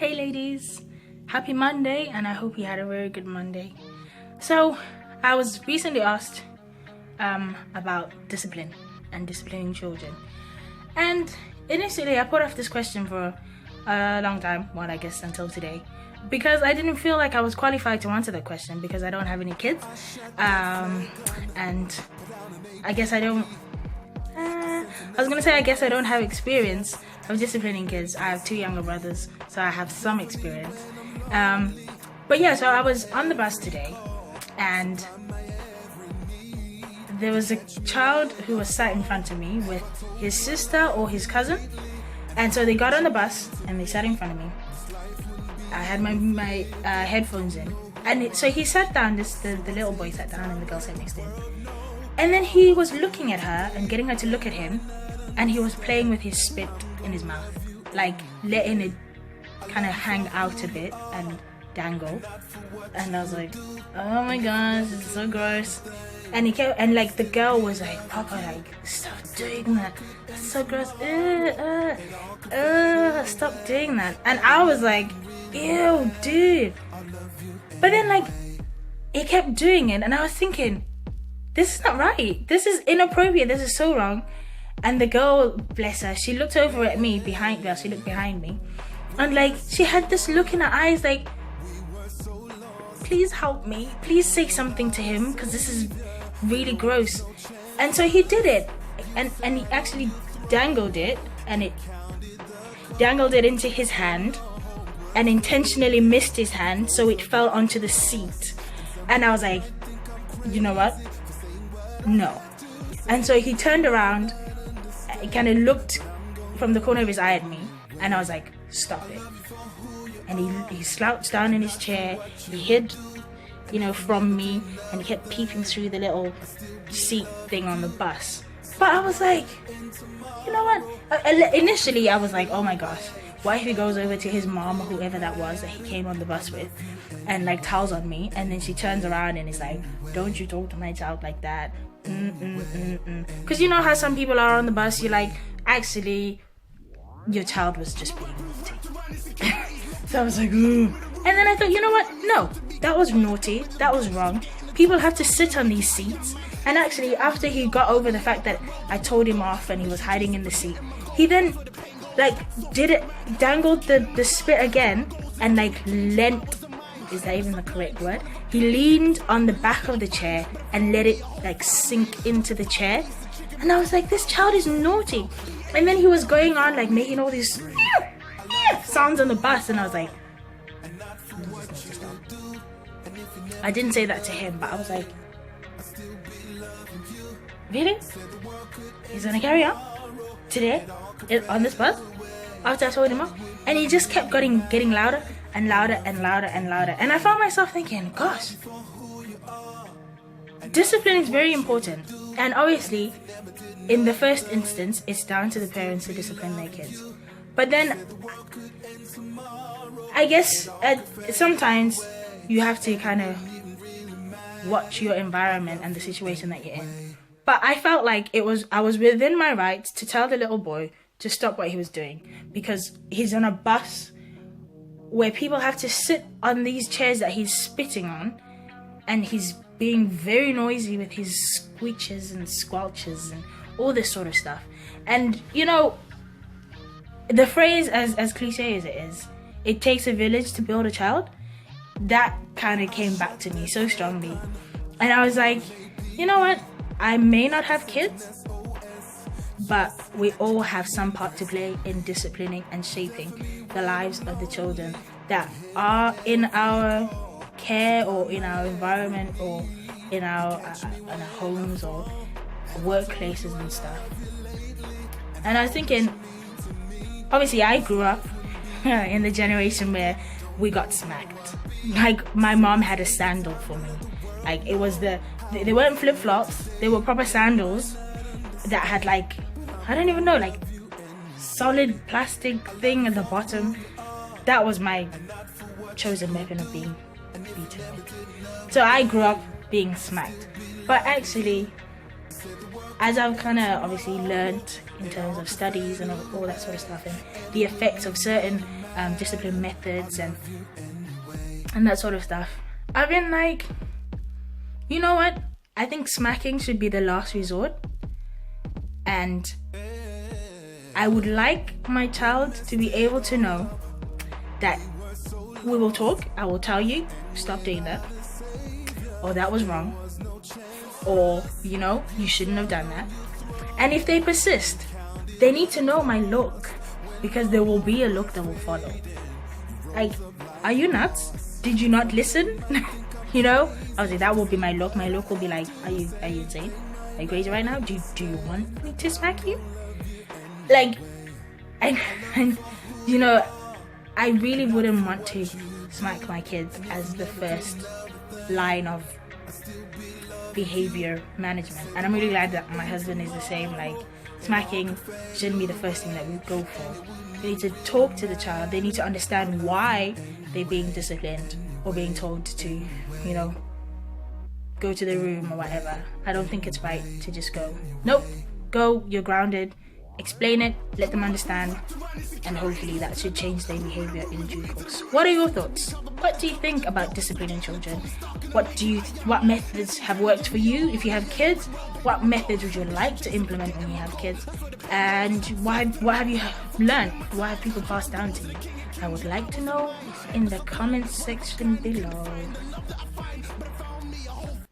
Hey ladies, happy Monday, and I hope you had a very good Monday. So I was recently asked about discipline and disciplining children, and initially I put off this question for a long time, well, I guess until today, because I didn't feel like I was qualified to answer that question because I don't have any kids, and I guess I don't I guess I don't have experience of disciplining kids. I have two younger brothers, so I have some experience. But yeah, so I was on the bus today, and there was a child who was sat in front of me with his sister or his cousin, and so they got on the bus and they sat in front of me. I had my headphones in, and so he sat down. The little boy sat down, and the girl sat next to him. And then he was looking at her and getting her to look at him, and he was playing with his spit in his mouth, like letting it kind of hang out a bit and dangle. And I was like, oh my gosh, this is so gross. And he kept, and like the girl was like, Papa, like, stop doing that. That's so gross. Stop doing that. And I was like, ew, dude. But then like, he kept doing it, and I was thinking, this is not right. This is inappropriate. This is so wrong. And the girl, bless her, she looked over at me she looked behind me. And like, she had this look in her eyes like, please help me. Please say something to him, because this is really gross. And so he did it. And he actually dangled it. And it dangled it into his hand. And intentionally missed his hand, so it fell onto the seat. And I was like, you know what? No. And so he turned around, he kind of looked from the corner of his eye at me, and I was like, stop it. And he slouched down in his chair, he hid, from me, and he kept peeping through the little seat thing on the bus. But I was like, you know what? Initially I was like, oh my gosh, what if he goes over to his mom or whoever that was that he came on the bus with and like tells on me, and then she turns around and is like, don't you talk to my child like that. Because you know how some people are on the bus, you're like, actually your child was just being naughty. So I was like, ooh. And then I thought, you know what, no, that was naughty, that was wrong. People have to sit on these seats. And actually, after he got over the fact that I told him off and he was hiding in the seat, he then like dangled the spit again, and like leant, is that even the correct word? He leaned on the back of the chair and let it like sink into the chair. And I was like, this child is naughty. And then he was going on like making all these sounds on the bus, and I was like, I didn't say that to him, but I was like, really? He's gonna carry on today on this bus after I told him off? And he just kept getting louder and louder and louder and louder. And I found myself thinking, gosh, discipline is very important. And obviously, in the first instance, it's down to the parents to discipline their kids. But then, I guess sometimes you have to kind of watch your environment and the situation that you're in. But I felt like I was within my rights to tell the little boy to stop what he was doing, because he's on a bus where people have to sit on these chairs that he's spitting on, and he's being very noisy with his squeeches and squelches and all this sort of stuff. And the phrase, as cliche as it is, it takes a village to build a child, that kind of came back to me so strongly. And I was like, you know what, I may not have kids, but we all have some part to play in disciplining and shaping the lives of the children that are in our care or in our environment or in our homes or workplaces and stuff. And I was thinking, obviously I grew up in the generation where we got smacked. Like, my mom had a sandal for me. Like, it was they weren't flip-flops, they were proper sandals that had like, I don't even know, like solid plastic thing at the bottom. That was my chosen weapon of being beaten with. So I grew up being smacked. But actually, as I've kind of obviously learned in terms of studies and all that sort of stuff, and the effects of certain discipline methods and that sort of stuff. I've been like, you know what? I think smacking should be the last resort. And I would like my child to be able to know that we will talk. I will tell you, stop doing that. Or that was wrong. Or, you shouldn't have done that. And if they persist, they need to know my look. Because there will be a look that will follow. Like, are you nuts? Did you not listen? I was like, that will be my look. My look will be like, are you insane? Are you crazy right now? Do you want me to smack you? Like, I really wouldn't want to smack my kids as the first line of behavior management. And I'm really glad that my husband is the same. Like, smacking shouldn't be the first thing that we go for. They need to talk to the child. They need to understand why they're being disciplined or being told to, go to the room or whatever. I don't think it's right to just go, nope, go, you're grounded. Explain it, let them understand, and hopefully that should change their behavior in due course. What are your thoughts? What do you think about disciplining children? What methods have worked for you if you have kids? What methods would you like to implement when you have kids? And what have you learned? What have people passed down to you? I would like to know in the comments section below.